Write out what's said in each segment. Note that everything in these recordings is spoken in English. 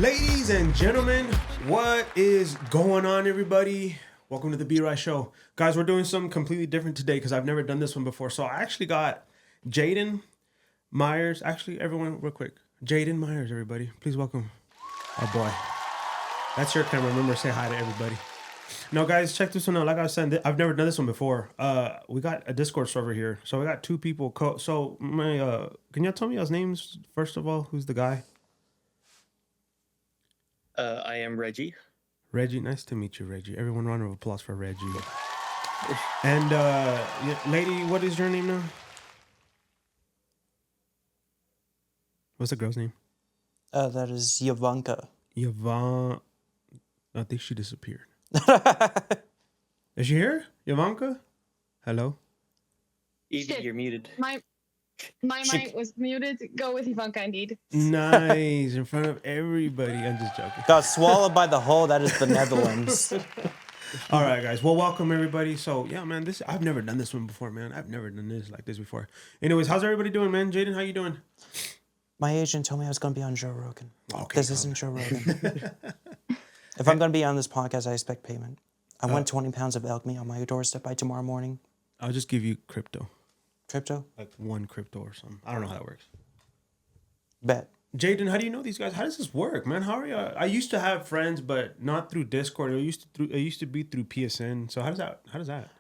Ladies and gentlemen, what is going on, everybody? Welcome to the B-Rye Show. Guys, we're doing something completely different today because I've never done this one before. So I actually got Jayden Myers. Actually, everyone, real quick. Jayden Myers, everybody. Please welcome our boy. That's your camera. Remember, say hi to everybody. No, guys, check this one out. Like I was saying, I've never done this one before. We got a Discord server here. So we got two people. Can y'all tell me y'all's names, first of all? Who's the guy? I am Reggie. Reggie, nice to meet you, Reggie. Everyone, round of applause for Reggie. And lady, what is your name now? What's the girl's name? That is Yavanka. Yavan. I think she disappeared. Is she here? Yavanka? Hello? Evie, you're muted. My mic was muted. Go with Ivanka, indeed. Nice. In front of everybody. I'm just joking. Got swallowed by the hole. That is the Netherlands. All right, guys. Well, welcome, everybody. So, yeah, man, I've never done this one before, man. I've never done this like this before. Anyways, how's everybody doing, man? Jayden, how you doing? My agent told me I was going to be on Joe Rogan. Okay, this isn't Joe Rogan. If I'm going to be on this podcast, I expect payment. I want 20 pounds of elk meat on my doorstep by tomorrow morning. I'll just give you crypto. Crypto? Like one crypto or something. I don't know how that works. Bet. Jayden, how do you know these guys? How does this work, man? How are you? I used to have friends, but not through Discord. It used to be through PSN. So how does that?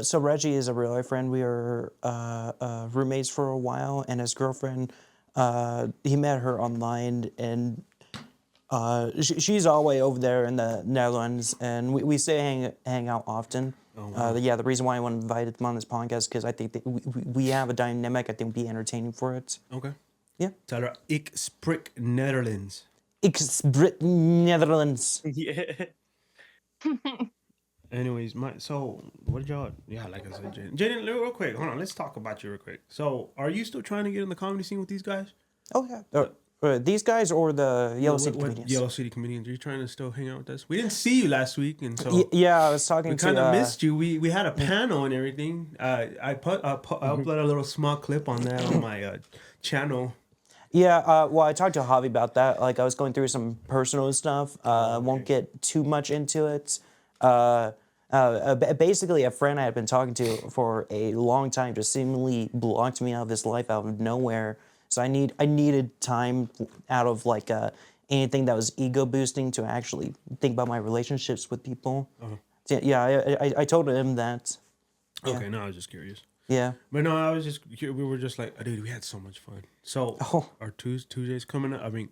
So Reggie is a real life friend. We were roommates for a while, and his girlfriend, he met her online, and she's all the way over there in the Netherlands, and we stay hang out often. Oh, wow. The reason why I want to invite him on this podcast because I think that we have a dynamic. I think would be entertaining for it. Okay. Yeah. Tell her, ik spreek Netherlands. Ik spreek Netherlands. Yeah. Anyways, what did y'all? Yeah, like I said, Jayden, real quick, hold on, let's talk about you real quick. So, are you still trying to get in the comedy scene with these guys? Oh yeah. These guys or the Yellow City comedians? Yellow City comedians. Are you trying to still hang out with us? We didn't see you last week, and so yeah, I was talking to. We kind of missed you. We had a panel and everything. I uploaded a little small clip on that on my channel. Yeah, well, I talked to Javi about that. Like, I was going through some personal stuff. I won't get too much into it. Basically, a friend I had been talking to for a long time just seemingly blocked me out of his life out of nowhere. So I needed time out of like anything that was ego boosting to actually think about my relationships with people. Uh-huh. So, yeah, I told him that. Okay, yeah. No, I was just curious. Yeah. But no, we were just like, dude, we had so much fun. So our Tuesday's coming up. I mean,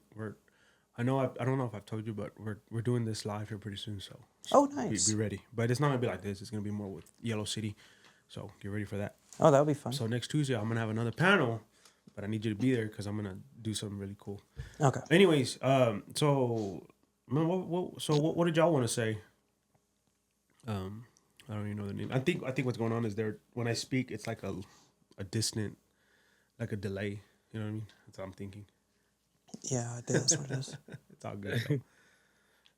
I don't know if I've told you, but we're doing this live here pretty soon. So nice. Be ready. But it's not gonna be like this. It's gonna be more with Yellow City. So get ready for that. Oh, that'll be fun. So next Tuesday, I'm gonna have another panel, but I need you to be there because I'm gonna do something really cool. Okay. Anyways, so man, what did y'all want to say? I don't even know the name. I think what's going on is when I speak, it's like a distant, like a delay. You know what I mean? That's what I'm thinking. Yeah, I think that's what it is. It's all good. So.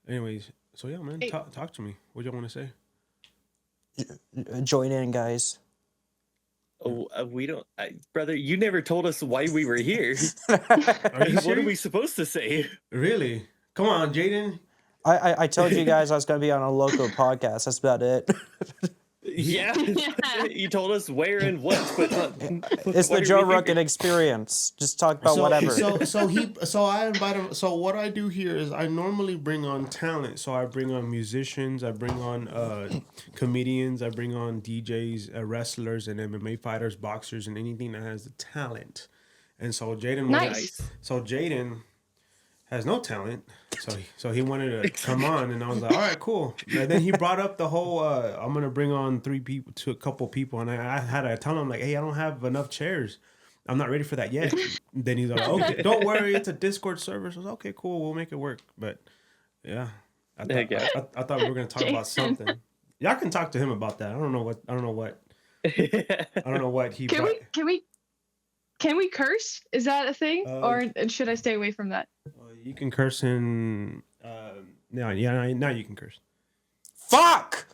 Anyways, so yeah, man, talk to me. What do y'all want to say? Join in, guys. Oh, we don't, brother. You never told us why we were here. What are we supposed to say? Really? Come on, Jayden. I told you guys I was going to be on a local podcast. That's about it. Yeah. You told us where and what, but it's the Joe Rogan experience. Just talk about whatever. So I invite him. So what I do here is I normally bring on talent. So I bring on musicians, I bring on comedians, I bring on DJs, wrestlers, and MMA fighters, boxers, and anything that has the talent. And so Jayden Jayden has no talent, so he wanted to come on, and I was like, all right, cool. And then he brought up the whole, I'm gonna bring on a couple people, and I had to tell him like, hey, I don't have enough chairs, I'm not ready for that yet. Then he's like, okay, don't worry, it's a Discord server. So I was okay, cool, we'll make it work. But yeah, I thought we were gonna talk about something. Y'all can talk to him about that. I don't know what he. Can we curse? Is that a thing, or should I stay away from that? You can curse in. Now you can curse. Fuck.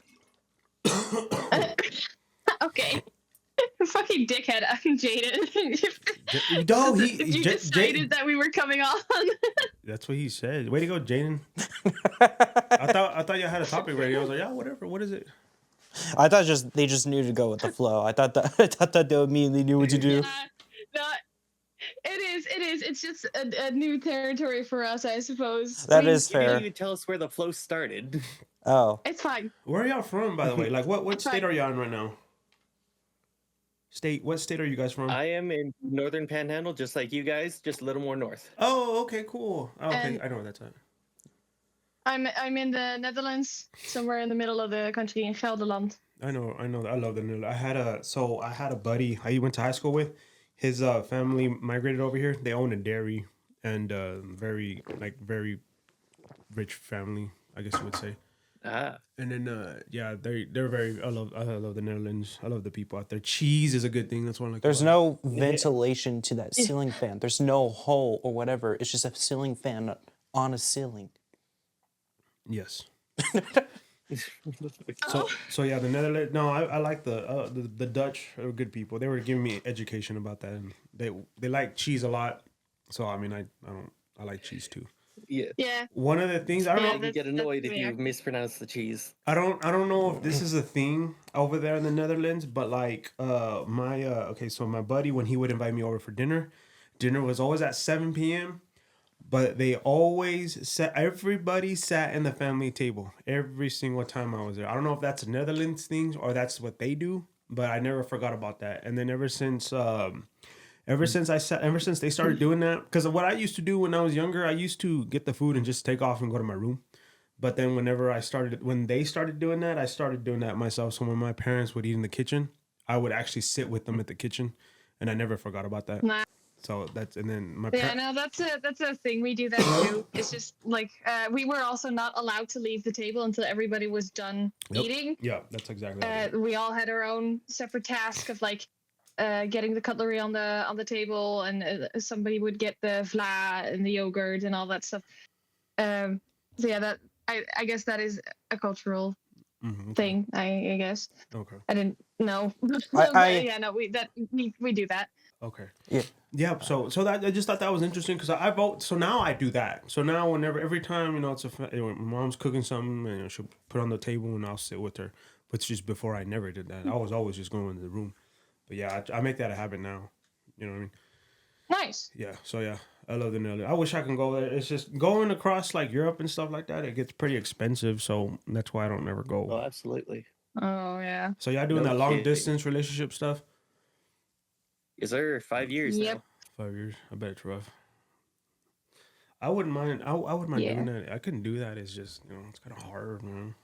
Okay. Fucking dickhead, Jayden. No, You decided that we were coming on. That's what he said. Way to go, Jayden. I thought you had a topic ready. I was like, yeah, whatever. What is it? I thought they just knew to go with the flow. I thought that they immediately knew what to do. No, it is. It's just a new territory for us, I suppose. That is You didn't fair. even tell us where the flow started. Oh, It's fine. Where are y'all from, by the way? Like, what It's state fine. are y'all in right now? What state are you guys from? I am in Northern Panhandle, just like you guys, just a little more north. Oh, okay, cool. Oh, okay, And- I know where that's at. I'm in the Netherlands, somewhere in the middle of the country in Gelderland. I know. I love the Netherlands. I had a buddy I went to high school with. His family migrated over here. They own a dairy and very rich family, I guess you would say. Ah, And then they're very. I love the Netherlands. I love the people out there. Cheese is a good thing. That's one I like. there's about it. no ventilation to that ceiling fan. There's no hole or whatever. It's just a ceiling fan on a ceiling. Yes. So yeah, the Netherlands. No, I like the Dutch are good people. They were giving me education about that, and they like cheese a lot. So I mean, I like cheese too. yeah. Yeah. One of the things I don't Yeah, know. You get annoyed if you weird. mispronounce the cheese. I don't know if this is a thing over there in the Netherlands, but like so my buddy, when he would invite me over for dinner was always at 7 p.m. But they always everybody sat in the family table every single time I was there. I don't know if that's a Netherlands thing or that's what they do, but I never forgot about that. And then ever since they started doing that, because what I used to do when I was younger, I used to get the food and just take off and go to my room. But then when they started doing that, I started doing that myself. So when my parents would eat in the kitchen, I would actually sit with them at the kitchen, and I never forgot about that. Nah. So and then my Yeah, no, that's a thing. We do that too. It's just like we were also not allowed to leave the table until everybody was done eating. Yeah, that's exactly what We all had our own separate task of like getting the cutlery on the table, and somebody would get the vla and the yogurt and all that stuff. So yeah, that I guess that is a cultural thing. I guess Okay. I didn't know. I We do that. Okay. Yeah. Yeah. So that I just thought that was interesting because I vote. So now I do that. So now every time it's my mom's cooking something and she'll put it on the table and I'll sit with her. But just before I never did that. I was always just going into the room. But yeah, I make that a habit now. You know what I mean? Nice. Yeah. So yeah, I love the Netherlands. I wish I can go there. It's just going across like Europe and stuff like that. It gets pretty expensive, so that's why I don't ever go. Oh, absolutely. Oh yeah. So y'all doing No that long kidding. distance relationship stuff? Is there 5 years Yep. now? 5 years. I bet it's rough. I wouldn't mind. I wouldn't mind Yeah. doing that. I couldn't do that. It's just it's kind of hard, man.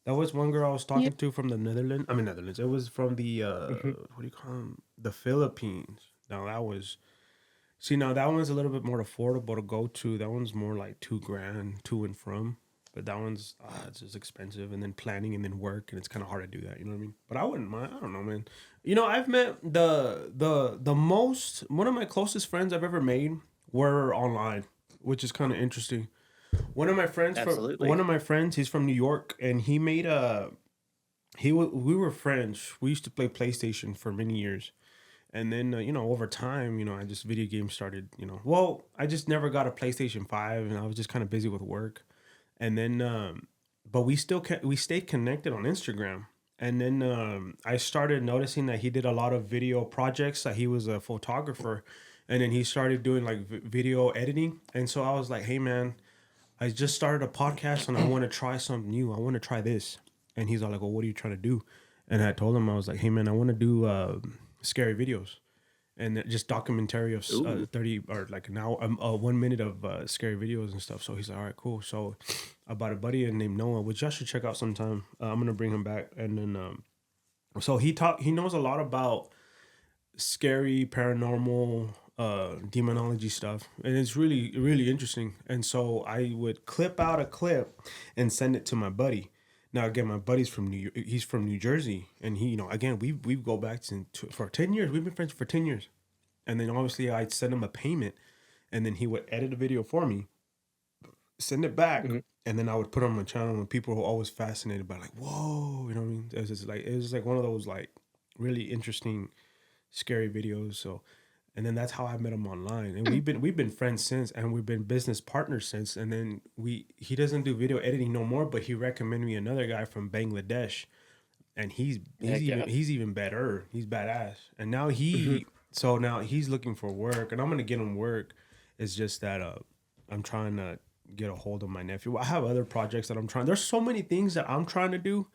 That was one girl I was talking to from the Netherlands. I mean Netherlands. It was from the what do you call them? The Philippines. Now that was. See, now that one's a little bit more affordable to go to. That one's more like $2,000 to and from. But that one's it's just expensive, and then planning, and then work, and it's kind of hard to do that. You know what I mean? But I wouldn't mind. I don't know, man. I've met the most one of my closest friends I've ever made were online, which is kind of interesting. One of my friends, Absolutely. he's from New York, and he made we were friends. We used to play PlayStation for many years. And then, over time, I just video games started, well, I just never got a PlayStation 5 and I was just kind of busy with work. And then, but we stayed connected on Instagram. And then I started noticing that he did a lot of video projects, that he was a photographer. And then he started doing like video editing. And so I was like, hey, man, I just started a podcast and I want to try something new. I want to try this. And he's all like, well, what are you trying to do? And I told him, I was like, hey, man, I want to do scary videos and just documentary of 30 or like an hour, 1 minute of scary videos and stuff. So he's like, all right, cool. So I bought a buddy named Noah, which y'all should check out sometime. I'm going to bring him back. And then, so he knows a lot about scary, paranormal, demonology stuff. And it's really, really interesting. And so I would clip out a clip and send it to my buddy. Now again, my buddy's from he's from New Jersey, and he, again, we go back for 10 years. We've been friends for 10 years, and then obviously I'd send him a payment, and then he would edit a video for me, send it back, and then I would put it on my channel, and people were always fascinated by like, whoa, you know what I mean? It was just like one of those like really interesting, scary videos. So, and then that's how I met him online, and we've been friends since, and we've been business partners since. And then he doesn't do video editing no more, but he recommended me another guy from Bangladesh, and Heck yeah. he's even better. He's badass, and now now he's looking for work, and I'm gonna get him work. It's just that I'm trying to get a hold of my nephew. I have other projects that I'm trying. There's so many things that I'm trying to do,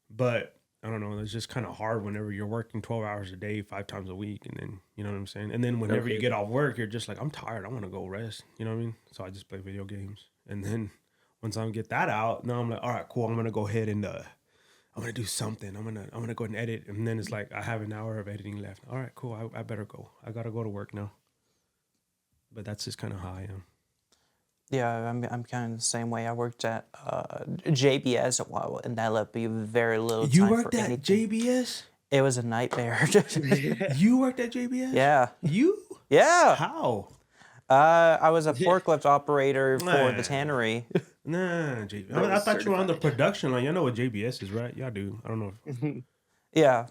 but I don't know. It's just kind of hard whenever you're working 12 hours a day, 5 times a week, and then you know what I'm saying. And then whenever you get off work, you're just like, I'm tired. I want to go rest. You know what I mean? So I just play video games, and then once I get that out, now I'm like, all right, cool. I'm gonna go ahead and I'm gonna do something. I'm gonna go ahead and edit, and then it's like I have an hour of editing left. All right, cool. I better go. I gotta go to work now. But that's just kind of how I am. Yeah, I'm kind of the same way. I worked at JBS a while, and that left me very little time You for worked at anything. JBS? It was a nightmare. You worked at JBS? Yeah, You? yeah. How? I was a forklift operator for Nah. the tannery. Nah, JBS. That I was thought you were on the certified. production line. You know what JBS is, right? Yeah, I do. I don't know. Yeah.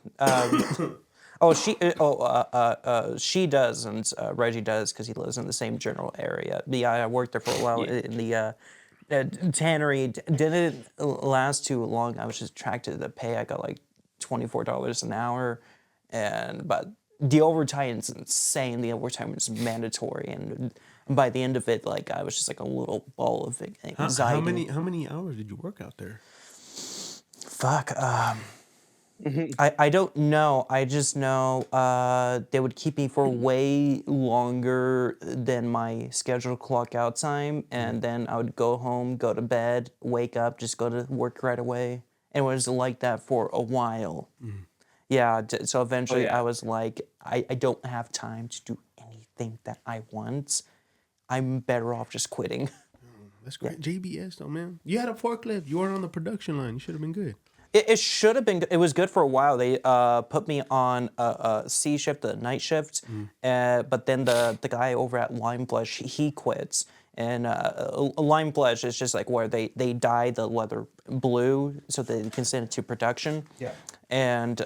She does, and Reggie does because he lives in the same general area. But yeah, I worked there for a while Yeah. in the tannery. Didn't last too long. I was just attracted to the pay. I got like $24 an hour, but the overtime is insane. The overtime is mandatory, and by the end of it, like I was just like a little ball of anxiety. How many hours did you work out there? Fuck. I don't know. I just know they would keep me for way longer than my scheduled clock out time, and then I would go home, go to bed, wake up, just go to work right away. And it was like that for a while. Yeah, so eventually yeah. I was like, I don't have time to do anything that I want. I'm better off just quitting. That's great. JBS though, man. You had a forklift. You weren't on the production line. You should have been good. It should have been. It was good for a while. They put me on a C shift, the night shift, but then the guy over at Lime Flesh he quits. And Lime Flesh is just like where they dye the leather blue so they can send it to production. Yeah. And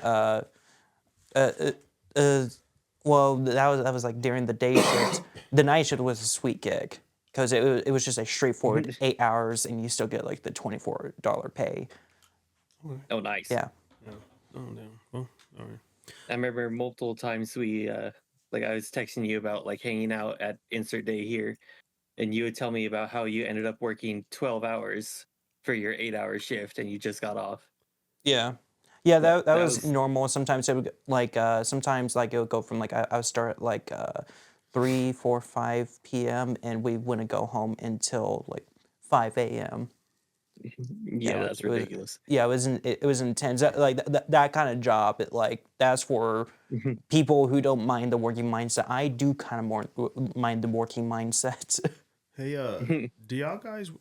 well, that was like during the day shift. The night shift was a sweet gig because it was just a straightforward 8 hours, and you still get like the $24 pay. Oh, nice. Yeah. Oh, no. Well, all right. I remember multiple times we like I was texting you about like hanging out at insert day here, and you would tell me about how you ended up working 12 hours for your 8-hour shift and you just got off. Yeah. Yeah, that That was was- normal. Sometimes it would sometimes like it would go from like I would start at like 3, 4, 5 p.m. and we wouldn't go home until like 5 a.m. Yeah, it that's was- ridiculous. Yeah, it was intense. That kind of job, that's for people who don't mind the working mindset. I do kind of more mind the working mindset. Hey, do y'all guys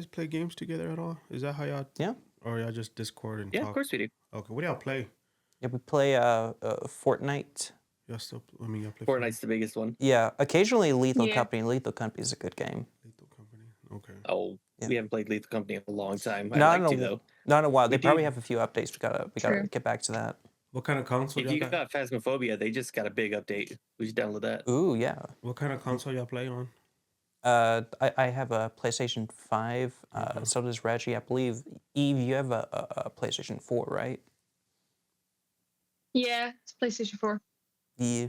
play games together at all? Is that how y'all? Yeah. Or y'all just Discord and Yeah, talk? of course we do. Okay, what do y'all play? Yeah, we play Fortnite. Y'all still? I mean, y'all play Fortnite's the biggest one. Yeah, occasionally Lethal Yeah. Company. Lethal Company is a good game. Lethal Company. Okay. Oh, Yeah. we haven't played Lethal Company in a long time. I'd Not like in to a though. not in a while. They We probably do- have a few updates. We gotta True. get back to that. What kind of console If y'all you got? got Phasmophobia, they just got a big update. We should download that. Ooh, yeah. What kind of console y'all play on? I have a PlayStation 5. So does Reggie. I believe Eve, you have a PlayStation 4, right? Yeah, it's PlayStation 4. Yeah.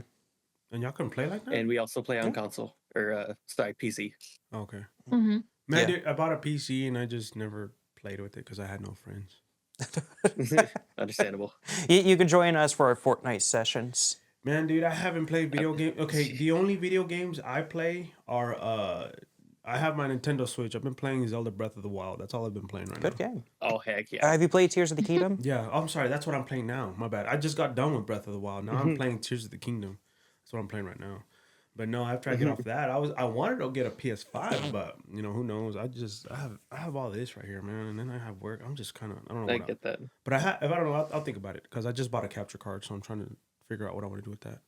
And y'all can play like that? And we also play on console or sorry, PC. Okay. Mm-hmm. Man, Yeah. dude, I bought a PC and I just never played with it because I had no friends. Understandable. You can join us for our Fortnite sessions. Man, dude, I haven't played video games. Okay, the only video games I play are I have my Nintendo Switch. I've been playing Zelda Breath of the Wild. That's all I've been playing right Good now. game. Oh heck yeah. Have you played Tears of the Kingdom? Yeah, I'm sorry. That's what I'm playing now. My bad. I just got done with Breath of the Wild. Now I'm playing Tears of the Kingdom. That's what I'm playing right now. But no, after I get off that, I wanted to get a PS5, but you know who knows? I have all this right here, man, and then I have work. I'm just kind of I don't know. I What get that. but if I don't know, I'll think about it because I just bought a capture card, so I'm trying to figure out what I want to do with that.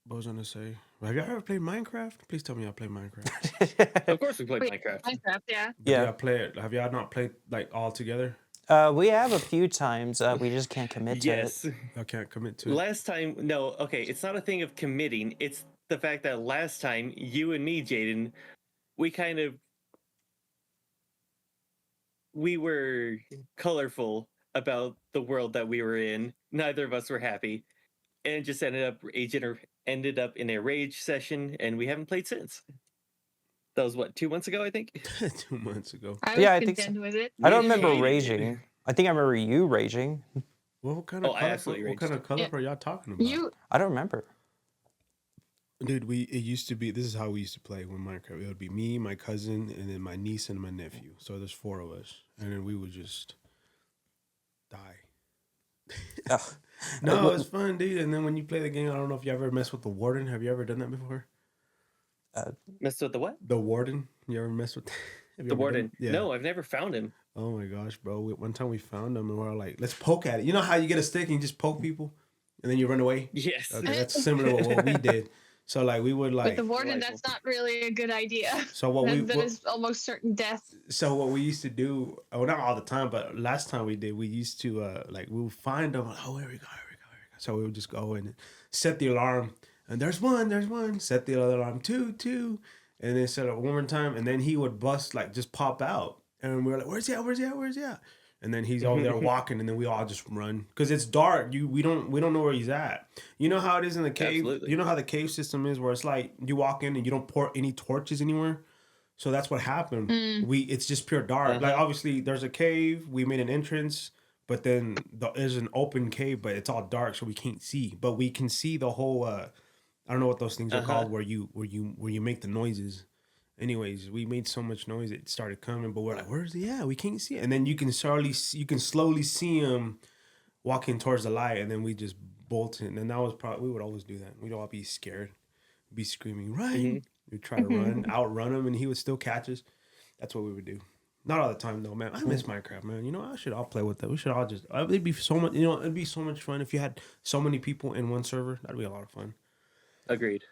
What was I gonna say? Have y'all ever played Minecraft? Please tell me y'all play Minecraft. Of course we play Wait, Minecraft. Minecraft, yeah. Do Yeah. y'all play it? Have y'all not played like all together? We have a few times. We just can't commit to it. Yes. I can't commit to it. Last time, no, okay, it's not a thing of committing. It's the fact that last time, you and me, Jayden, we were colorful about the world that we were in. Neither of us were happy, and it just ended up in a rage session, and we haven't played since. That was what, 2 months ago, I think. 2 months ago. I was Yeah, I think so. content with it. I don't We remember hated it. raging. I think I remember you raging. Well, what kind of Oh, I color? absolutely What kind of raged. color Yeah. are y'all talking about? You I don't remember. Dude, it used to be. This is how we used to play when Minecraft. It would be me, my cousin, and then my niece and my nephew. So there's 4 of us, and then we would just die. Ugh. No, it's fun, dude. And then when you play the game, I don't know if you ever mess with the warden. Have you ever done that before? Messed with the what? The warden. You ever mess with? Have you The ever done- warden. Yeah. No, I've never found him. Oh my gosh, bro! One time we found him, and we are like, "Let's poke at it." You know how you get a stick and you just poke people, and then you run away. Yes. Okay, that's similar to what we did. So like we would with like. the warden, Delightful. that's not really a good idea. So what we That what- is almost certain death. So what we used to do, well, not all the time, but last time we did, we used to like we would find them. Oh, here we go. So we would just go and set the alarm, and there's one. Set the other alarm, two, and then set it one more time, and then he would bust like just pop out, and we were like, where's he at? And then he's over there walking, and then we all just run because it's dark. We don't know where he's at. You know how it is in the cave. Absolutely. You know how the cave system is, where it's like you walk in and you don't pour any torches anywhere. So that's what happened. It's just pure dark. Like obviously there's a cave. We made an entrance, but then there's an open cave, but it's all dark, so we can't see. But we can see the whole. I don't know what those things are called, where you make the noises. Anyways, we made so much noise it started coming, but we're like, "Where's he at? We can't see it." And then you can slowly see him walking towards the light, and then we just bolted. And that was probably we would always do that. We'd all be scared, be screaming, "Run!" We'd try to outrun him, and he would still catch us. That's what we would do. Not all the time though, man. I miss Minecraft, man. You know, I should all play with that. We should all just. It'd be so much. You know, it'd be so much fun if you had so many people in one server. That'd be a lot of fun. Agreed.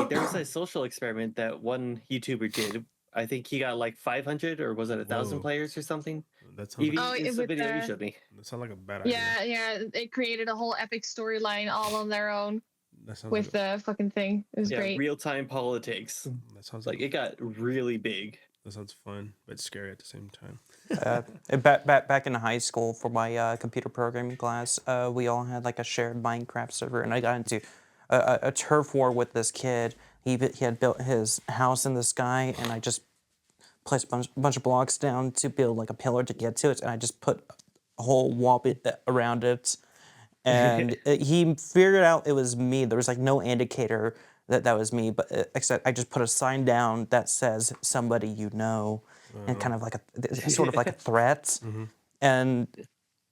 There was a social experiment that one YouTuber did. I think he got like 500 or was it 1,000 Whoa. players or something? That sounds Evie, like, it's the with video you the- showed me. that sounds like a bad idea. Yeah, it created a whole epic storyline all on their own That sounds with the fucking thing. It was Yeah, great. real-time politics. that sounds Like it got really big. that sounds fun, but scary at the same time. Back in high school for my computer programming class, we all had like a shared Minecraft server, and I got into a turf war with this kid. He had built his house in the sky, and I just placed a bunch of blocks down to build like a pillar to get to it, and I just put a whole wall around it. And he figured out it was me. There was like no indicator that was me, but except I just put a sign down that says "somebody you know," and kind of like a sort of like a threat. And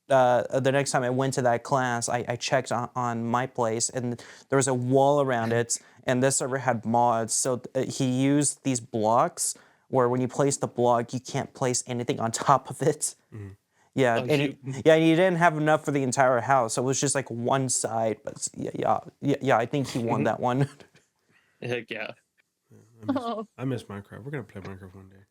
the next time I went to that class, I checked on my place, and there was a wall around it, and this server had mods. So he used these blocks where when you place the block, you can't place anything on top of it. Yeah, Oh, and he didn't have enough for the entire house, so it was just like one side. But yeah, I think he won that one. Heck yeah. Oh, I miss Minecraft. We're gonna play Minecraft one day.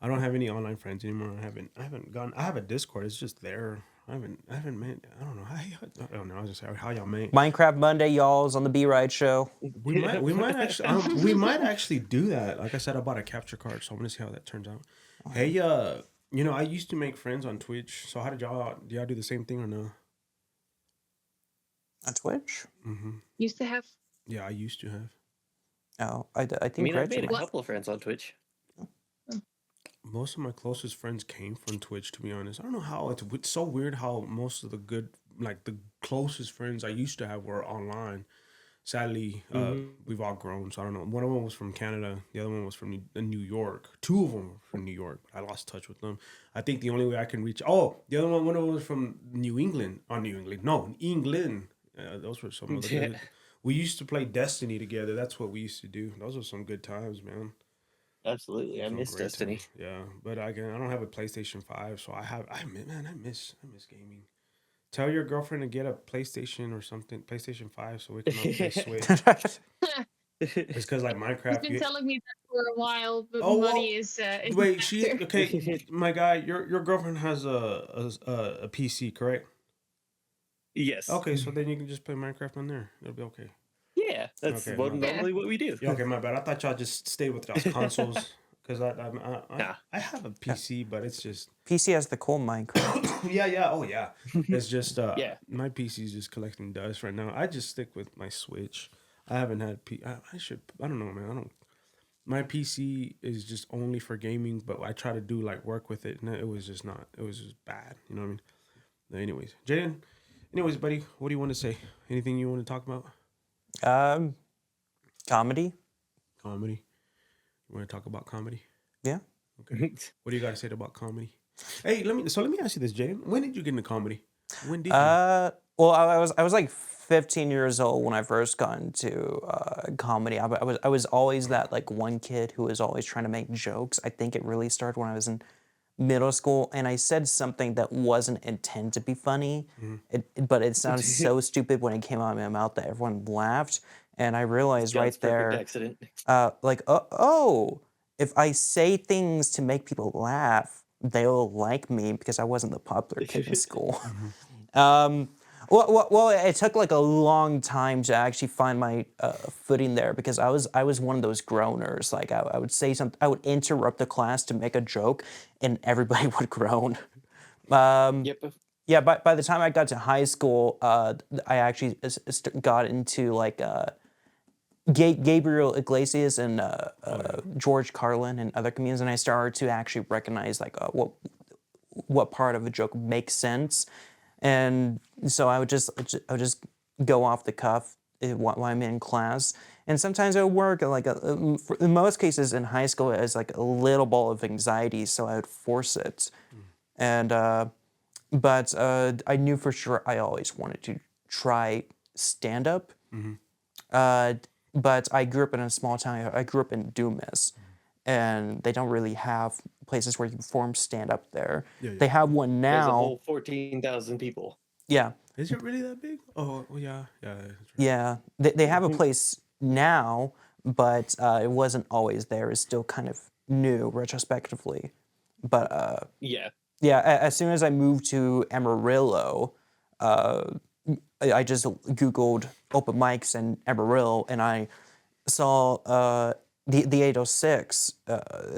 I don't have any online friends anymore. I haven't gone. I have a Discord. It's just there. I haven't met. I don't know how. I don't know. I was just saying how y'all met. Minecraft Monday, y'all's on the B Ride show. We might actually we might actually do that. Like I said, I bought a capture card, so I'm gonna see how that turns out. Hey, you know, I used to make friends on Twitch. So how did y'all do the same thing or no? On Twitch? used to have. Yeah, I used to have. Oh, I I think mean, I've made a Reg. couple of friends on Twitch. Most of my closest friends came from Twitch, to be honest. I don't know how it's so weird how most of the good, like the closest friends I used to have were online. Sadly, we've all grown, so I don't know. One of them was from Canada. The other one was from New York. 2 of them were from New York. I lost touch with them. I think the only way I can reach... Oh, the other one of them was from England. No, England. Those were some of the good... We used to play Destiny together. That's what we used to do. Those were some good times, man. Absolutely. I Some miss great Destiny. times. Yeah, but I don't have a PlayStation 5, so I miss gaming. Tell your girlfriend to get a PlayStation or something, PlayStation 5, so we can all play Switch. It's because like He's Minecraft. been telling me that for a while, but Oh well. money is a Wait, she factor. okay? My guy, your girlfriend has a PC, correct? Yes. Okay, so then you can just play Minecraft on there. It'll be okay. Yeah, that's Okay, my bad. Yeah. normally what we do. Yeah, okay, my bad. I thought y'all just stayed with y'all's consoles because Nah. I have a PC, but it's just PC has the cool Minecraft. yeah. Oh yeah, it's just Yeah. my PC is just collecting dust right now. I just stick with my Switch. I haven't had I should. I don't know, man. I don't. My PC is just only for gaming, but I try to do like work with it, and it was just not. It was just bad. You know what I mean? Anyways, Jayden. Anyways, buddy, what do you want to say? Anything you want to talk about? Comedy. Comedy. You want to talk about comedy? Yeah. Okay. What do you got to say about comedy? Hey, let me ask you this, Jayden. When did you get into comedy? When did you? Well, I was like 15 years old when I first got into comedy. I was always that like one kid who was always trying to make jokes. I think it really started when I was in middle school, and I said something that wasn't intended to be funny, but it sounded so stupid when it came out of my mouth that everyone laughed, and I realized God's right perfect there, accident. like, oh, if I say things to make people laugh, they'll like me because I wasn't the popular kid in school. Well, it took like a long time to actually find my footing there because I was one of those groaners. Like I would say something, I would interrupt the class to make a joke, and everybody would groan. Yep. Yeah, by the time I got to high school, I actually got into like Gabriel Iglesias and George Carlin and other comedians, and I started to actually recognize like what part of a joke makes sense, and so I would just go off the cuff while I'm in class, and sometimes it would work. Like in most cases in high school, it was like a little ball of anxiety, so I would force it, and but I knew for sure I always wanted to try stand up. Uh, but I grew up in a small town. I grew up in Dumas, and they don't really have places where you perform stand up there. Yeah. They have one There's a now. whole 14,000 people. Yeah, Is it really that big? Oh, well, yeah. That's right. yeah. They have a place now, but it wasn't always there. It's still kind of new retrospectively. But Yeah. yeah, as soon as I moved to Amarillo, I just Googled open mics in Amarillo, and I saw the 806.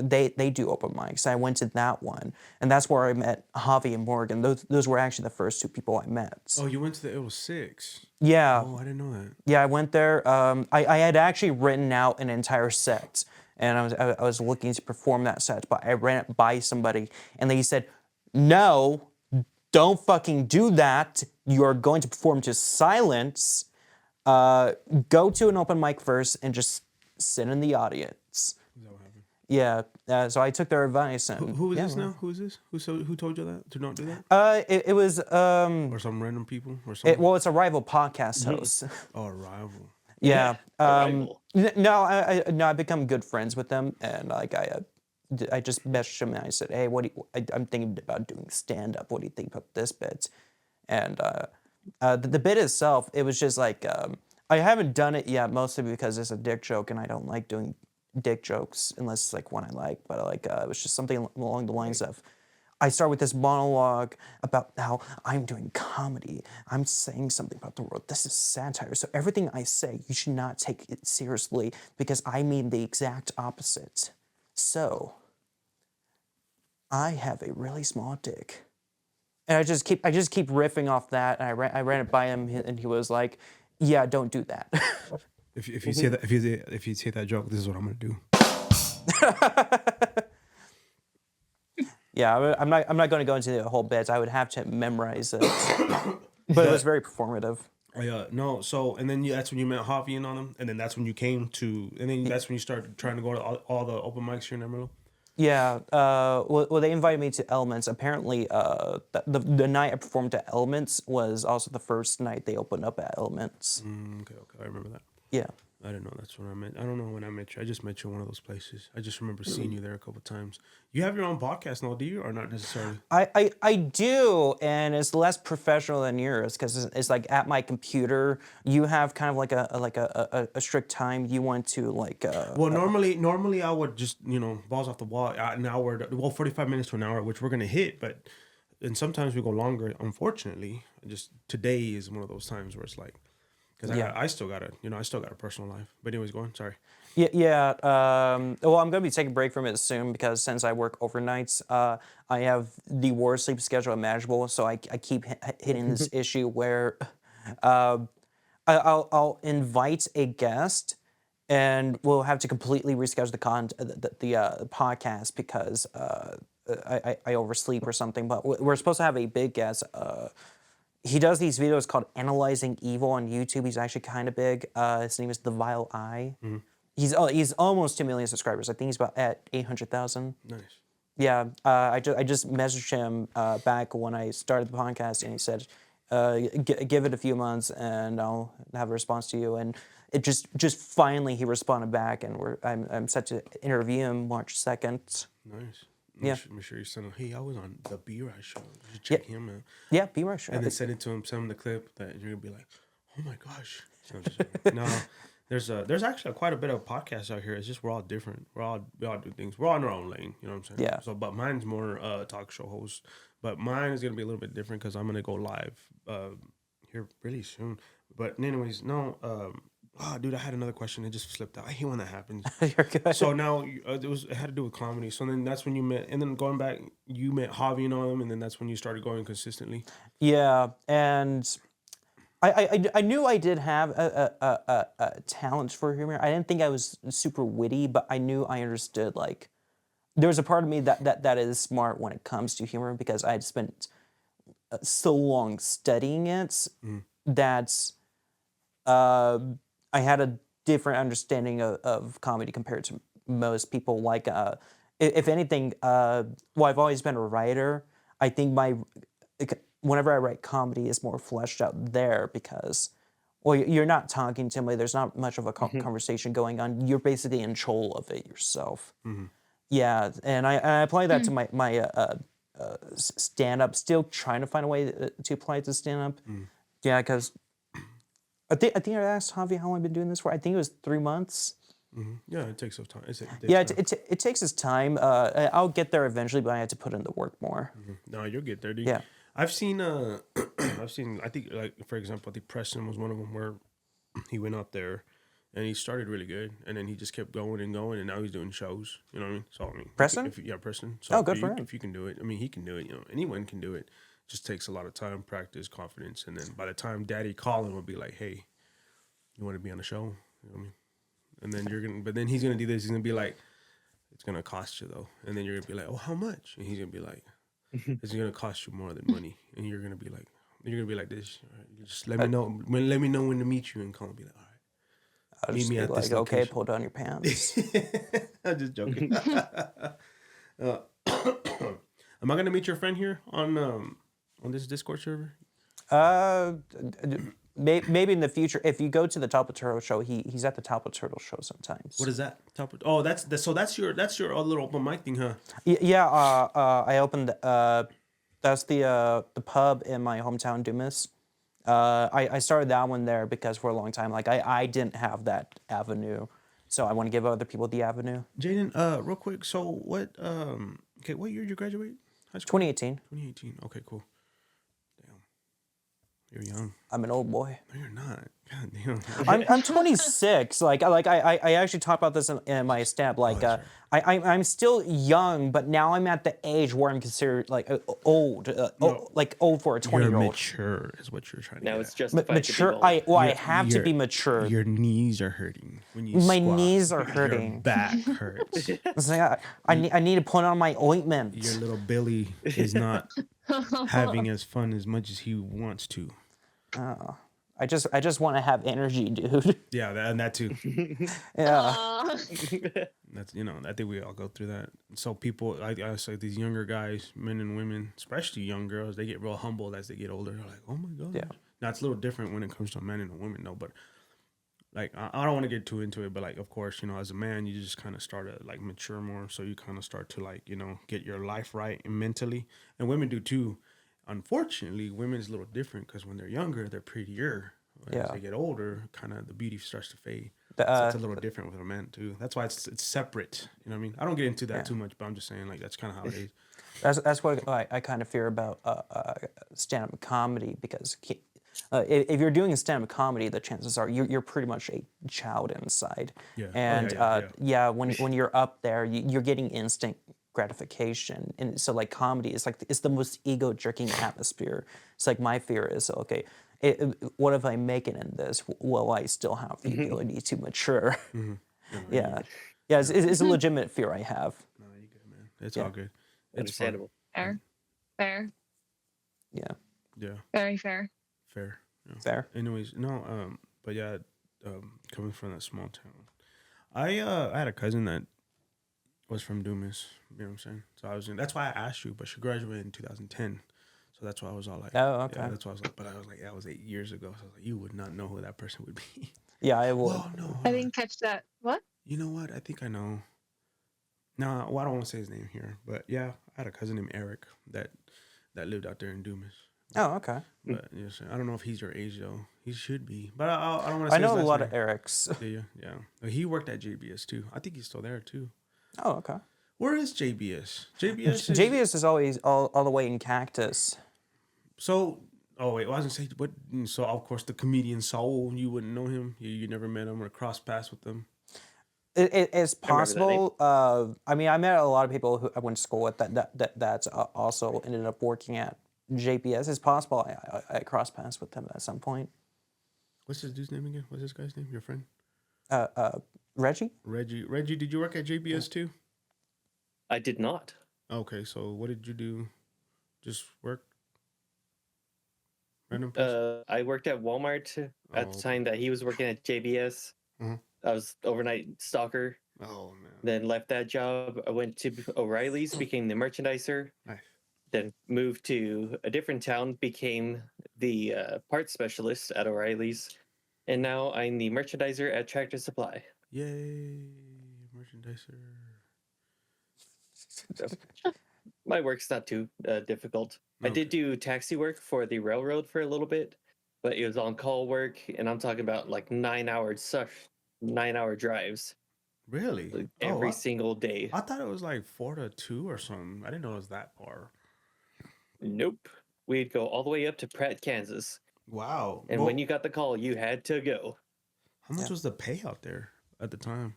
They do open mics. I went to that one, and that's where I met Javi and Morgan. Those were actually the first two people I met. Oh, you went to the 806. Yeah, Oh, I didn't know that. yeah, I went there. I had actually written out an entire set, and I was looking to perform that set, but I ran it by somebody, and they said, "No, don't fucking do that. You are going to perform to silence. Go to an open mic first and just sit in the audience." Is that what happened? Yeah, so I took their advice. And Who is yeah, this now? Who is this? Who told you that to not do that? It was Or some random people or something? well, it's a rival podcast host. Oh, rival. Yeah. Arrival. No, I become good friends with them, and like I just messaged him and I said, "Hey, I'm thinking about doing stand up. What do you think about this bit?" And the bit itself, it was just like I haven't done it yet, mostly because it's a dick joke, and I don't like doing dick jokes unless it's like one I like. But like it was just something along the lines of, I start with this monologue about how I'm doing comedy. I'm saying something about the world. This is satire. So everything I say, you should not take it seriously because I mean the exact opposite. So I have a really small dick. And I just keep riffing off that, and I ran it by him, and he was like, "Yeah, don't do that." If you say that if you say that joke, this is what I'm gonna do. Yeah, I'm not going to go into the whole bit. I would have to memorize it, but it was very performative. No. So and then that's when you met Javi and on them, and then that's when you came to, and then that's when you started trying to go to all the open mics here in Amarillo. Yeah. Well, they invited me to Elements. Apparently, the night I performed at Elements was also the first night they opened up at Elements. Okay, I remember that. Yeah. I don't know. That's what I meant. I don't know when I met you. I just met you in one of those places. I just remember seeing you there a couple times. You have your own podcast now, do you, or not necessarily? I do, and it's less professional than yours because it's like at my computer. You have kind of like a strict time. You want to like. Well, normally I would just balls off the wall an hour. 45 minutes to an hour, which we're gonna hit, but and sometimes we go longer. Unfortunately, just today is one of those times where it's like. Because I still got a personal life. But anyways, go on. Sorry. Yeah. Well, I'm going to be taking a break from it soon because since I work overnights, I have the worst sleep schedule imaginable. So I keep hitting this issue where I'll invite a guest and we'll have to completely reschedule the podcast because I oversleep or something. But we're supposed to have a big guest. He does these videos called Analyzing Evil on YouTube. He's actually kind of big. His name is The Vile Eye. He's almost 2 million subscribers. I think he's about at 800,000. Nice. Yeah, I just messaged him back when I started the podcast, and he said, "Give it a few months, and I'll have a response to you." And it just finally he responded back, and I'm set to interview him March 2nd. Nice. Yeah. Make sure you send him. Hey, I was on the B-Ride show. You should check him out. Yeah, be right. And then send it to him. Send him the clip that you're gonna be like, oh my gosh. No, there's actually quite a bit of podcasts out here. It's just we're all different. We all do things. We're all in our own lane. You know what I'm saying? Yeah. So, but mine's more talk show host. But mine is gonna be a little bit different because I'm gonna go live here really soon. But anyways, no. Oh, dude, I had another question. It just slipped out. I hate when that happens. You're good. So now it had to do with comedy. So then that's when you met, and then going back, you met Javi and all them, and then that's when you started going consistently. Yeah, and I knew I did have a talent for humor. I didn't think I was super witty, but I knew I understood like there was a part of me that is smart when it comes to humor because I had spent so long studying it that I had a different understanding of comedy compared to most people. Like, if anything, well, I've always been a writer. I think whenever I write comedy, is more fleshed out there because, well, you're not talking to anybody. There's not much of a conversation going on. You're basically in control of it yourself. Yeah, and I apply that to my stand up. Still trying to find a way to apply it to stand up. Yeah, because. I think I asked Javi how long I've been doing this for. I think it was 3 months. Yeah, it takes some time. It takes its time. I'll get there eventually, but I had to put in the work more. No, you'll get there, dude. Yeah. I've seen. I think, like, for example, I think Preston was one of them where he went up there and he started really good, and then he just kept going and going, and now he's doing shows. You know what I mean? So I mean, Preston? Preston. So Oh, good for him. If you can do it, I mean, he can do it. You know, anyone can do it. Just takes a lot of time, practice, confidence, and then by the time Daddy calling will be like, "Hey, you want to be on the show?" You know what I mean? And then but then he's gonna do this. He's gonna be like, "It's gonna cost you though," and then you're gonna be like, "Oh, how much?" And he's gonna be like, "It's gonna cost you more than money," and you're gonna be like this. Right, just let me know. Let me know when to meet you, and call and be like, "All right." I'll Meet just me be at like, this okay, location. pull down your pants. I'm just joking. Am I gonna meet your friend here on this Discord server? Maybe in the future, if you go to the Top of Turtle show, he's at the Top of Turtle show sometimes. What is that? Oh, that's your little open mic thing, huh? Yeah, I opened that's the pub in my hometown, Dumas. I started that one there because for a long time, like I didn't have that avenue, so I want to give other people the avenue. Jayden, real quick. So what year did you graduate high school? 2018. 2018. Okay, cool. Damn, you're young. I'm an old boy. No, you're not. God damn. I'm 26. I actually talked about this in my stab. Like, that's I'm still young, but now I'm at the age where I'm considered like old, like old for a 20-year-old. You're mature, is what you're trying to Now get it's at. justified Mature. to be bold. I have to be mature. Your knees are hurting when you My squat. knees are Your hurting. back hurts. It's like, I need to put on my ointment. Your little Billy is not having as fun as much as he wants to. I just want to have energy, dude. Yeah, and that too. Yeah. That's I think we all go through that. So people, I say these younger guys, men and women, especially young girls, they get real humbled as they get older. They're like, oh my god. Yeah. Now it's a little different when it comes to a man and a woman, though. But like I don't want to get too into it, but like of course, you know, as a man, you just kind of start to like mature more, so you kind of start to like, you know, get your life right and mentally, and women do too. Unfortunately, women's a little different because when they're younger, they're prettier. As Yeah. they get older, kind of the beauty starts to fade. The, So it's a little different with a man too. That's why it's separate. You know what I mean? I don't get into that Yeah. too much, but I'm just saying like that's kind of how it is. That's what I kind of fear about stand-up comedy, because if you're doing a stand-up comedy, the chances are you're pretty much a child inside. Yeah. Oh, And yeah. when you're up there, you're getting instant gratification, and so like comedy is like it's the most ego-jerking atmosphere. It's like my fear is, okay, what if I make it in this? Will I still have the ability to mature? Yeah, yeah, it's a legitimate fear I have. No, you good, man. It's Yeah. all good. It's fun. Understandable. Fair. Yeah, Yeah. Very fair. Fair. Yeah. fair. Anyways, no, but yeah, coming from that small town, I had a cousin that was from Dumas. You know what I'm saying? So I was that's why I asked you, but she graduated in 2010. So that's why I was all like, Oh, okay. Yeah, that's why I was like, but I was like, that was 8 years ago. So I was like, you would not know who that person would be. Yeah, I will. Well, no, I didn't catch that. What? you know what? I think I know. No, well, I don't want to say his name here, but yeah, I had a cousin named Eric that lived out there in Dumas. Oh, okay. But yes, I don't know if he's your age though. He should be, but I don't want to say. I know his a last lot name. of Erics. Yeah, yeah. He worked at JBS too. I think he's still there too. Oh, okay. Where is JBS? JBS. Is, JBS is always all the way in Cactus. So, oh wait, well, I was gonna say what? So of course the comedian Saul, you wouldn't know him. You never met him or crossed paths with him. It's remember that name. possible. I mean, I met a lot of people who I went to school with that's also ended up working at JPS. It's possible I crossed paths with them at some point. What's this dude's name again? What's this guy's name? Your friend? Reggie? Reggie, did you work at JBS too? I did not. Okay, so what did you do? Just work? Random place? I worked at Walmart at Oh, the time that he was working at JBS. Mhm. I was overnight stalker. Oh man. Then left that job. I went to O'Reilly's, became the merchandiser. Nice. Then moved to a different town, became the parts specialist at O'Reilly's, and now I'm the merchandiser at Tractor Supply. Yay, merchandiser. My work's not too difficult. I did do taxi work for the railroad for a little bit, but it was on call work, and I'm talking about like 9-hour drives Really? like, Oh, every single day. I thought it was like 4 to 2 or something. I didn't know it was that far. Nope. We'd go all the way up to Pratt, Kansas. Wow. And Well, when you got the call, you had to go. how much Yeah. was the pay out there at the time?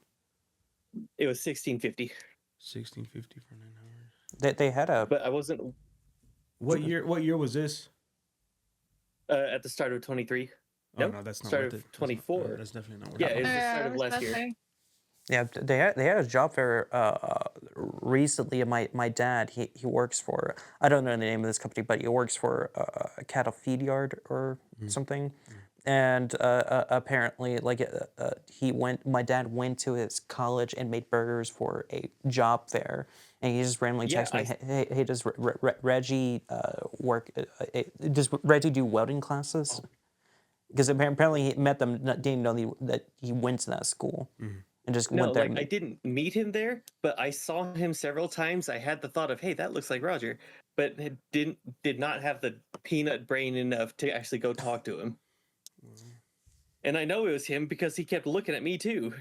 It was $16.50. $16.50 for 9 hours. They had a But I wasn't What year was this? at the start of 23. Oh Nope, no, that's not start worth of it. That's not- 24. That's definitely not worth Yeah, it. it was the start I of was last about to year. say. yeah they had a job fair recently. And my dad he works for, I don't know the name of this company, but he works for a cattle feed yard or something. And apparently, like my dad went to his college and made burgers for a job fair, and he just randomly Yeah, texted me, "Hey, does Reggie work? Does Reggie do welding classes?" Because apparently he met them, didn't know that he went to that school, and just No, went there. like I didn't meet him there, but I saw him several times. I had the thought of, hey, that looks like Roger, but it did not have the peanut brain enough to actually go talk to him. And I know it was him because he kept looking at me too.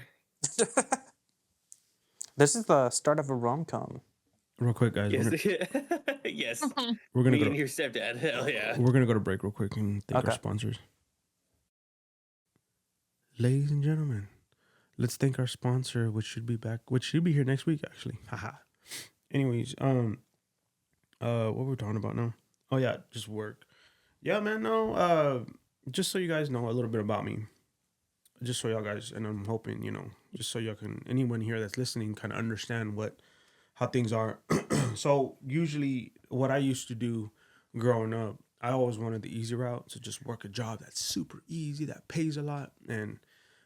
This is the start of a rom-com. Real quick, guys. Yes, yes. We're gonna Me go and to, your stepdad. Hell yeah. we're gonna go to break real quick and thank our Okay. sponsors. Ladies and gentlemen, let's thank our sponsor, which should be here next week actually. Haha. Anyways, what were we talking about now? Oh yeah, just work. Yeah, man. No, just so you guys know a little bit about me. Just so y'all guys, and I'm hoping, just so y'all can, anyone here that's listening, kind of understand how things are. So usually, what I used to do growing up, I always wanted the easy route, so just work a job that's super easy, that pays a lot. And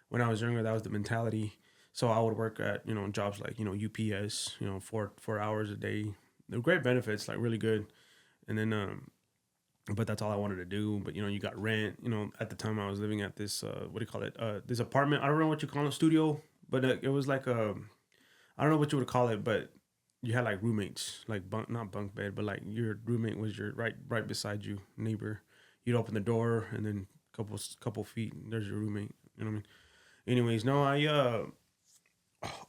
when I was younger, that was the mentality. So I would work at jobs like UPS, 4 hours a day. They're great benefits, like really good. And then but that's all I wanted to do. But you got rent. At the time I was living at this what do you call it? This apartment. I don't know what you call it, studio, but it was like I don't know what you would call it, but you had like roommates, like not bunk bed, but like your roommate was your right beside you, neighbor. You'd open the door and then couple feet, there's your roommate. You know what I mean? Anyways, no, I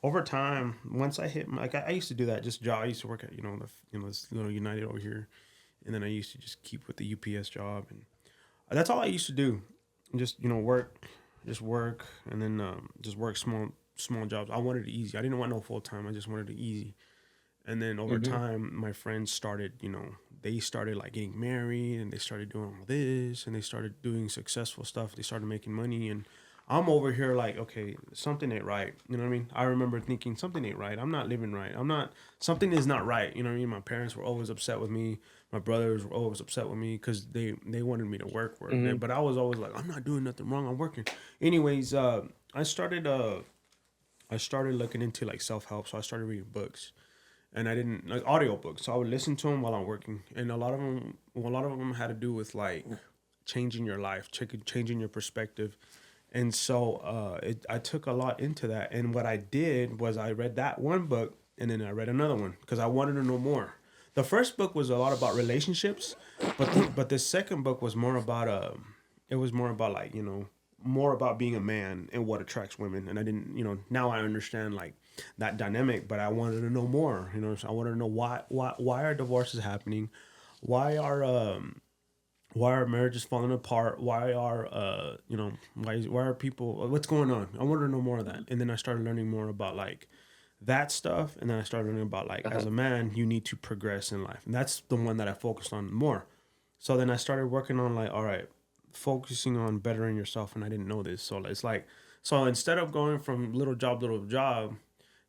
over time, once I hit like I used to do that just job. I used to work at this little United over here, and then I used to just keep with the UPS job, and that's all I used to do. Just work, and then just work small jobs. I wanted it easy. I didn't want no full time. I just wanted it easy. And then over time, my friends started, they started like getting married, and they started doing all this, and they started doing successful stuff. They started making money, and I'm over here like, okay, something ain't right. You know what I mean? I remember thinking something ain't right. I'm not living right. Something is not right. You know what I mean? My parents were always upset with me. My brothers were always upset with me because they wanted me to work. But I was always like, I'm not doing nothing wrong. I'm working. Anyways, I started looking into like self-help. So I started reading books, and I didn't like audiobooks. So I would listen to them while I'm working. And a lot of them had to do with like changing your life, changing your perspective. And so I took a lot into that. And what I did was I read that one book, and then I read another one because I wanted to know more. The first book was a lot about relationships, but the second book was more about it was more about like more about being a man and what attracts women. And I didn't now I understand like that dynamic, but I wanted to know more. So I wanted to know why are divorces happening, why are marriages falling apart? Why are why are people? What's going on? I wanted to know more of that, and then I started learning more about like that stuff, and then I started learning about like as a man, you need to progress in life, and that's the one that I focused on more. So then I started working on like, all right, focusing on bettering yourself, and I didn't know this, so it's like, so instead of going from little job,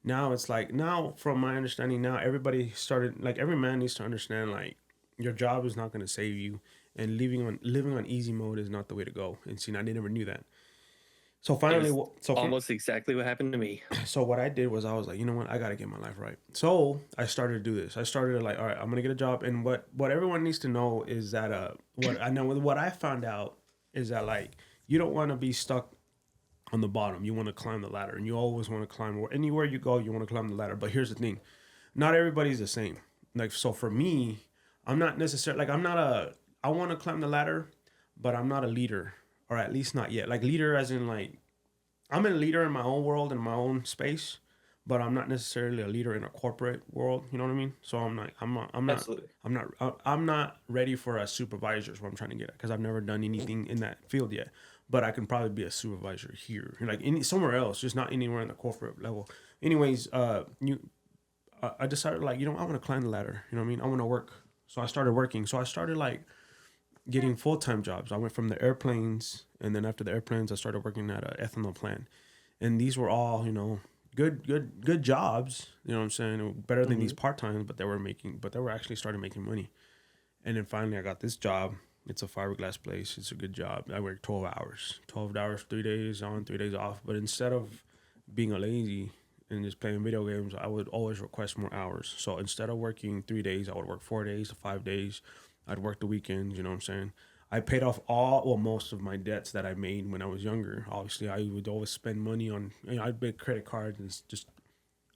now it's like now from my understanding now everybody started like every man needs to understand like your job is not going to save you, and living on easy mode is not the way to go. And see, I never knew that. So finally, almost exactly what happened to me. So what I did was I was like, you know what, I got to get my life right. So I started to do this. I started to like, all right, I'm gonna get a job. And what everyone needs to know is that what I found out is that like you don't want to be stuck on the bottom. You want to climb the ladder, and you always want to climb anywhere you go. You want to climb the ladder. But here's the thing, not everybody's the same. Like so for me, I'm not necessarily like I want to climb the ladder, but I'm not a leader, or at least not yet. Like leader, as in like, I'm a leader in my own world, in my own space, but I'm not necessarily a leader in a corporate world. You know what I mean? So Absolutely. I'm not ready for a supervisor. Is what I'm trying to get at, because I've never done anything in that field yet. But I can probably be a supervisor here, like somewhere else, just not anywhere in the corporate level. Anyways, I decided like I want to climb the ladder. You know what I mean? I want to work. So I started working. So I started like getting full-time jobs. I went from the airplanes, and then after the airplanes, I started working at an ethanol plant. And these were all, good jobs. You know what I'm saying? Better than these part-times, but they were actually starting making money. And then finally I got this job. It's a fiberglass place. It's a good job. I work 12 hours, 3 days on, 3 days off. But instead of being a lazy and just playing video games, I would always request more hours. So instead of working 3 days, I would work 4 days to 5 days. I'd work the weekends, you know what I'm saying? I paid off most of my debts that I made when I was younger. Obviously, I would always spend money on, I'd make credit cards and just,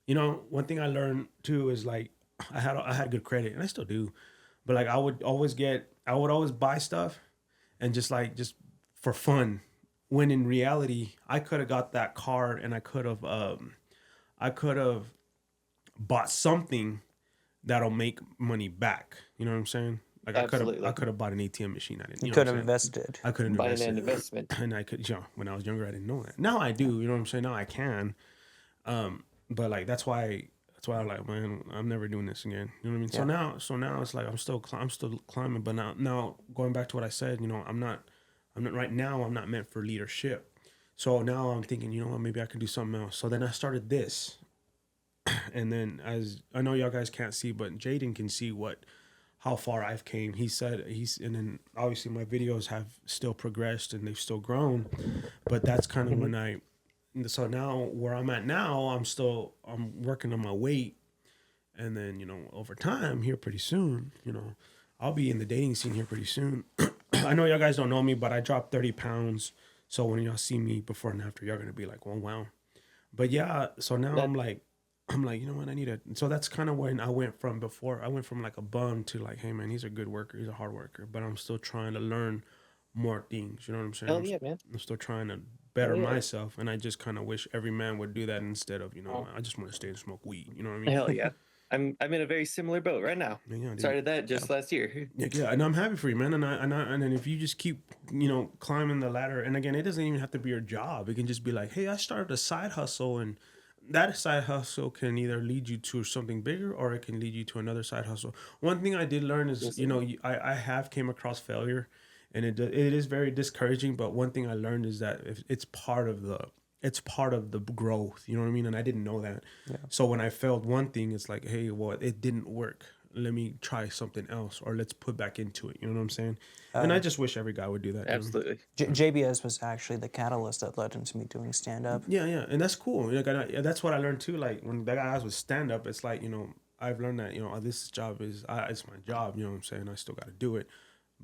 one thing I learned too is like, I had good credit, and I still do, but like I would always buy stuff and just for fun, when in reality, I could have got that card and I could have bought something that'll make money back. You know what I'm saying? Like Absolutely. I could have bought an ATM machine. I didn't. You could have invested. I could have Buy an invested. investment. And I could, when I was younger, I didn't know that. Now I do. You know what I'm saying? Now I can. But like that's why I'm like, man, I'm never doing this again. You know what I mean? Yeah. So now it's like I'm still climbing. But now going back to what I said, I'm not right now. I'm not meant for leadership. So now I'm thinking, maybe I could do something else. So then I started this. And then, as I know y'all guys can't see, but Jayden can see how far I've came. He said and then obviously my videos have still progressed and they've still grown, but that's kind of so now where I'm at now, I'm working on my weight, and then over time here pretty soon, I'll be in the dating scene here pretty soon. I know y'all guys don't know me, but I dropped 30 pounds. So when y'all see me before and after, y'all gonna be like, "Oh wow." But yeah, so now That I'm like, you know what, I need to. So that's kind of when I went from before. I went from like a bum to like, hey man, he's a good worker, he's a hard worker. But I'm still trying to learn more things. You know what I'm saying? hell yeah, man. I'm still trying to Hell better yeah. myself, and I just kind of wish every man would do that instead of, I just want to stay and smoke weed. You know what I mean? Hell yeah. I'm in a very similar boat right now. Yeah, dude. Started that just last year. Yeah, and I'm happy for you, man. And then if you just keep, climbing the ladder, and again, it doesn't even have to be your job. It can just be like, hey, I started a side hustle, and that side hustle can either lead you to something bigger or it can lead you to another side hustle. One thing I did learn is, Yes, I have came across failure, and it is very discouraging. But one thing I learned is that if it's part of the growth. You know what I mean? And I didn't know that. Yeah. So when I failed one thing, it's like, hey, well, it didn't work. Let me try something else, or let's put back into it. You know what I'm saying? And I just wish every guy would do that. absolutely. JBS was actually the catalyst that led into me doing stand up. Yeah, and that's cool. Like, that's what I learned too. Like when that guy asked with stand up, it's like, I've learned that this job it's my job. You know what I'm saying? I still got to do it.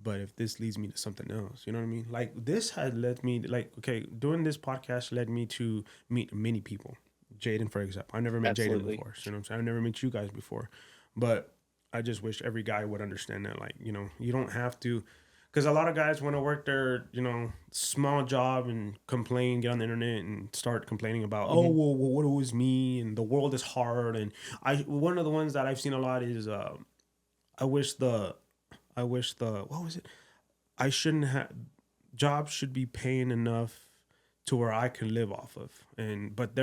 But if this leads me to something else, you know what I mean? Like this had led me, like, okay, doing this podcast led me to meet many people. Jayden, for example, I never met Jayden Absolutely. before. So, you know what I'm saying? I never met you guys before, but I just wish every guy would understand that, like, you don't have to, because a lot of guys want to work their, small job and complain, get on the internet and start complaining about, oh, well, what was me and the world is hard. And one of the ones that I've seen a lot is, I wish what was it? I shouldn't have, jobs should be paying enough to where I can live off of. But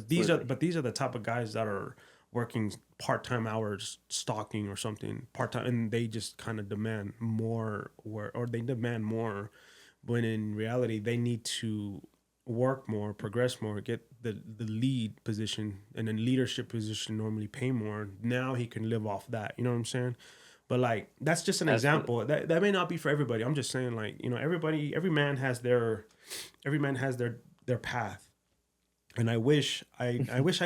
these are the type of guys that are working part-time hours, stalking or something part-time, and they just kind of demand more, or they demand more, when in reality they need to work more, progress more, get the lead position, and then leadership position normally pay more. Now he can live off that. You know what I'm saying? But like that's just an example. That may not be for everybody. I'm just saying, like, every man has their path. And I wish I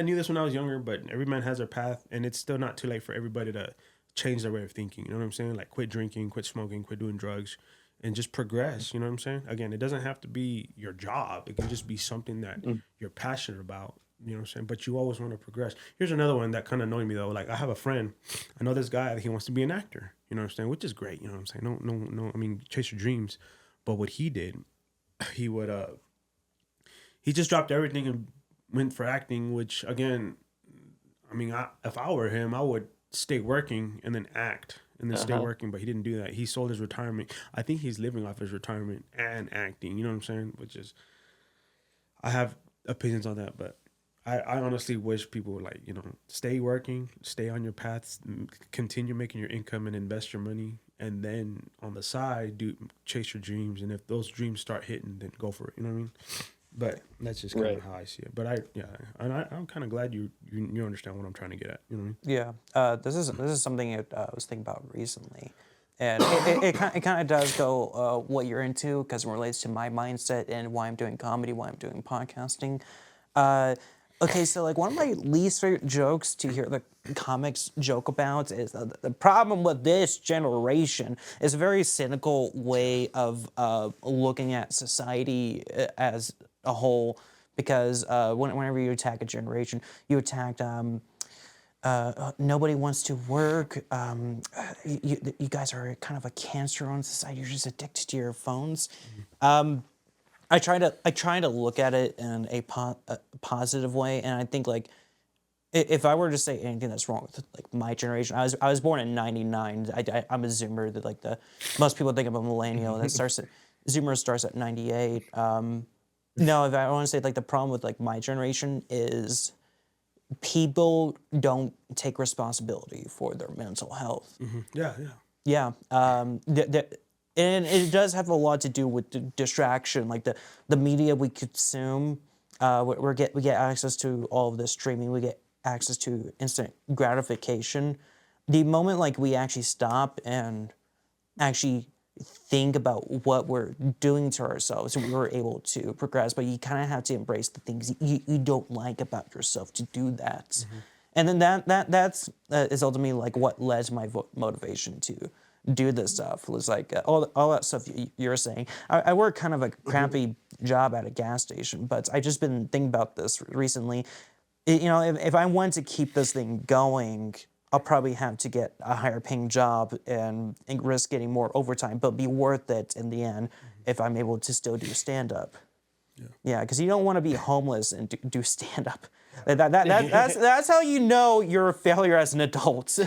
knew this when I was younger, but every man has their path, and it's still not too late for everybody to change their way of thinking. You know what I'm saying? Like quit drinking, quit smoking, quit doing drugs, and just progress. You know what I'm saying? Again, it doesn't have to be your job. It can just be something that you're passionate about. You know what I'm saying? But you always want to progress. Here's another one that kind of annoyed me though. Like I have a friend, I know this guy, he wants to be an actor. You know what I'm saying? Which is great. You know what I'm saying? No. I mean, chase your dreams. But what he did, he would he just dropped everything and went for acting. Which again, I mean, if I were him, I would stay working and then act and then stay working. But he didn't do that. He sold his retirement. I think he's living off his retirement and acting. You know what I'm saying? Which is, I have opinions on that, but I honestly wish people would, like, stay working, stay on your paths, continue making your income and invest your money. And then on the side, chase your dreams. And if those dreams start hitting, then go for it. You know what I mean? But that's just kind of how I see it. But I'm kind of glad you understand what I'm trying to get at. You know what I mean? Yeah, this is something that I was thinking about recently, and it kind of does go what you're into, because it relates to my mindset and why I'm doing comedy, why I'm doing podcasting. Okay, so like one of my least favorite jokes to hear the comics joke about is the problem with this generation is a very cynical way of looking at society as a whole, because whenever you attack a generation, you attacked nobody wants to work. You guys are kind of a cancer on society. You're just addicted to your phones. I try to look at it in a positive way, and I think, like, if I were to say anything that's wrong with, like, my generation, I was born in '99. I'm a Zoomer. That, like, most people think I'm a millennial. Zoomer starts at '98. No, if I want to say, like, the problem with, like, my generation is people don't take responsibility for their mental health. Yeah. Yeah, and it does have a lot to do with the distraction, like the media we consume. We get access to all of this streaming. We get access to instant gratification. The moment, like, we actually stop and actually think about what we're doing to ourselves, we're able to progress. But you kind of have to embrace the things you don't like about yourself to do that. And then that is ultimately, like, what led to my motivation to do this stuff. It's like all that stuff you're saying. I work kind of a crappy job at a gas station, but I just been thinking about this recently. If I want to keep this thing going, I'll probably have to get a higher paying job and risk getting more overtime, but be worth it in the end if I'm able to still do stand up. Yeah, because you don't want to be homeless and do stand up. That's how you know you're a failure as an adult.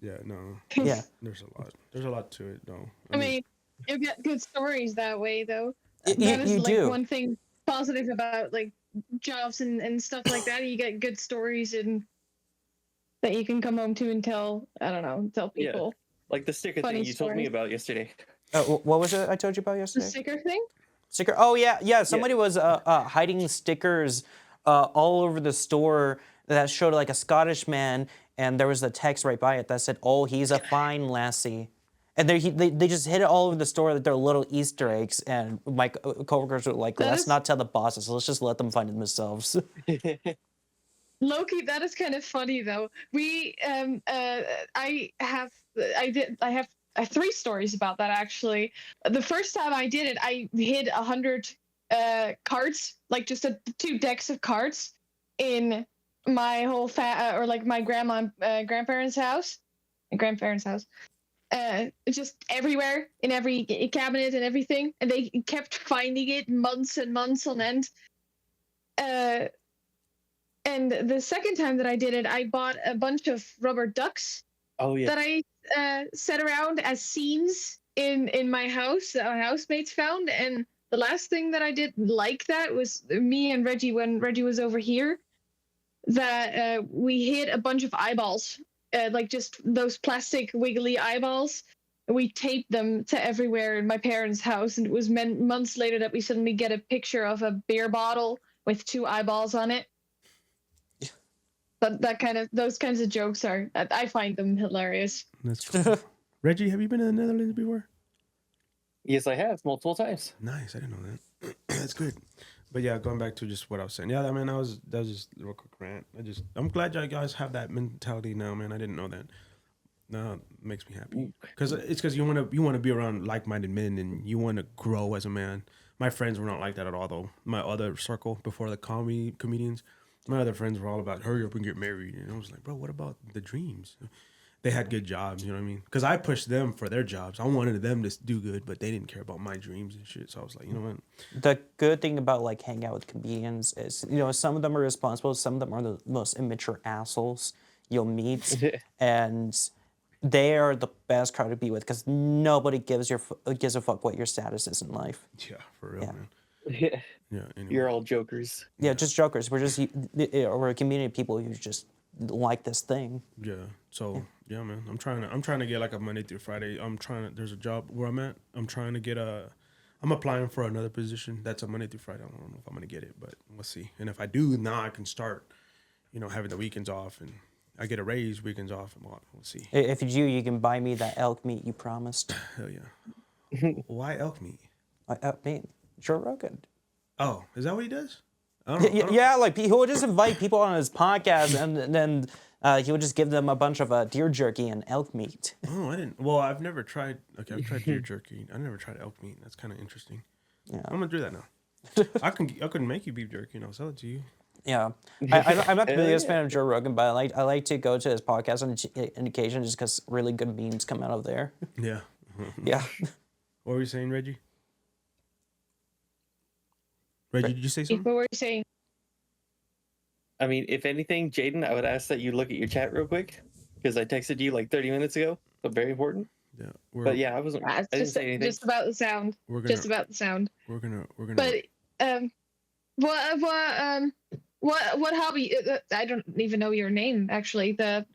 Yeah, no. Yeah. There's a lot. There's a lot to it, though. I mean, you get good stories that way, though. That is You like do. one thing positive about like jobs and stuff like that. You get good stories and that you can come home to and tell. I don't know, tell Yeah. people. Like the sticker Funny thing you told me stories. about yesterday. What was it I told you about The yesterday? sticker thing. Sticker. Oh yeah. Somebody was hiding stickers all over the store that showed like a Scottish man, and there was a text right by it that said, "Oh, he's a fine lassie." And they just hid it all over the store that they're little Easter eggs. And my coworkers were like, "Let's not tell the bosses. Let's just let them find it themselves." Loki, that is kind of funny though. I have 3 stories about that actually. The first time I did it, I hid 100 cards, like just 2 decks of cards, in my whole or like my grandparents' house, just everywhere in every cabinet and everything, and they kept finding it months and months on end. And the second time that I did it, I bought a bunch of rubber ducks Oh yeah. that I set around as scenes in my house that my housemates found. And the last thing that I did like that was me and Reggie, when Reggie was over here, that we hid a bunch of eyeballs, like just those plastic wiggly eyeballs. We taped them to everywhere in my parents' house, and it was months later that we suddenly get a picture of a beer bottle with 2 eyeballs on it. But those kinds of jokes I find them hilarious. That's cool. Reggie, have you been to the Netherlands before? Yes, I have multiple times. Nice. I didn't know that. That's good. But yeah, going back to just what I was saying. Yeah, I mean, that was just a real quick rant. I'm glad you guys have that mentality now, man. I didn't know that. No, it makes me happy. Because you want to be around like-minded men and you want to grow as a man. My friends were not like that at all, though. My other circle before the comedians, my other friends were all about hurry up and get married. And I was like, bro, what about the dreams? They had good jobs, you know what I mean? Because I pushed them for their jobs. I wanted them to do good, but they didn't care about my dreams and shit. So I was like, you know what? The good thing about like hanging out with comedians is, some of them are responsible. Some of them are the most immature assholes you'll meet. And they are the best crowd to be with because nobody gives a fuck what your status is in life. Yeah, for real, man. Yeah. Yeah, anyway. You're all jokers. Yeah, just jokers. We're a community of people who just like this thing. Yeah. So yeah, man. I'm trying to get like a Monday through Friday. There's a job where I'm at. I'm applying for another position that's a Monday through Friday. I don't know if I'm gonna get it, but we'll see. And if I do, now I can start, having the weekends off, and I get a raise weekends off, and we'll see. If you do, you can buy me that elk meat you promised. Hell yeah. Why elk meat? Elk meat. Joe Rogan. Oh, is that what he does? I don't know. Yeah, like he would just invite people on his podcast, and then he would just give them a bunch of deer jerky and elk meat. Oh, I didn't. Well, I've never tried. Okay, I've tried deer jerky. I never tried elk meat. That's kind of interesting. Yeah, I'm gonna do that now. I can make you beef jerky and I'll sell it to you. Yeah, I'm not the biggest fan of Joe Rogan, but I like to go to his podcast on occasion just because really good memes come out of there. Yeah. Yeah. What were you saying, Reggie? Reggie, did you say something? What were you saying? I mean, if anything, Jayden, I would ask that you look at your chat real quick because I texted you like 30 minutes ago. So very important. Yeah. But yeah, I wasn't. I didn't say anything. Just about the sound. Just about the sound. We're gonna. But what hobby? I don't even know your name actually. The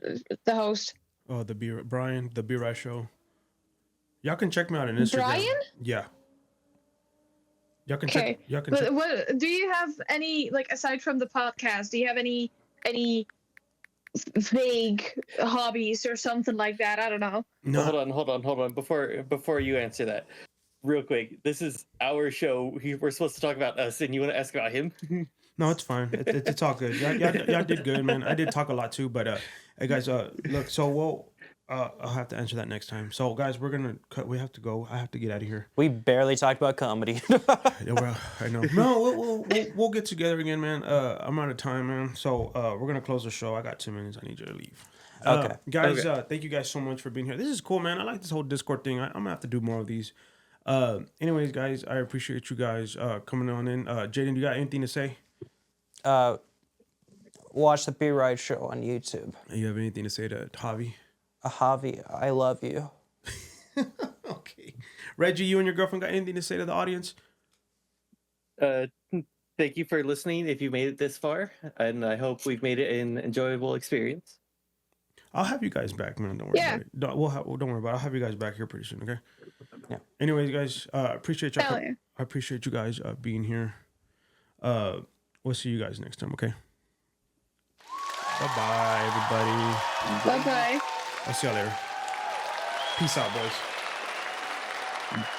host. Oh, Brian, the Beer Eye Show. Y'all can check me out on Instagram. Brian? Yeah. Y'all can okay. check. What do you have any, like, aside from the podcast? Do you have any vague hobbies or something like that? I don't know. No. Hold on. Before you answer that, real quick, this is our show. We're supposed to talk about us, and you want to ask about him? No, it's fine. It's all good. Y'all did good, man. I did talk a lot too, but hey guys, look. So I'll have to answer that next time. So, guys, we're gonna cut. We have to go. I have to get out of here. We barely talked about comedy. Yeah, well, I know. No, we'll get together again, man. I'm out of time, man. So we're gonna close the show. I got 2 minutes. I need you to leave. Okay. Guys. Okay. Thank you guys so much for being here. This is cool, man. I like this whole Discord thing. I'm gonna have to do more of these. Anyways, guys, I appreciate you guys coming on in. Jayden, you got anything to say? Watch the B Ride show on YouTube. You have anything to say to Javi? Javi, I love you. Okay. Reggie, you and your girlfriend got anything to say to the audience? Thank you for listening if you made it this far, and I hope we've made it an enjoyable experience. I'll have you guys back, man. Don't worry Yeah. about it. Don't worry about it. I'll have you guys back here pretty soon, okay? Yeah. Anyways, guys, appreciate y'all. Hell yeah. I appreciate you guys being here. We'll see you guys next time, okay? Bye-bye, everybody. Bye bye. I'll see y'all later. Peace out, boys.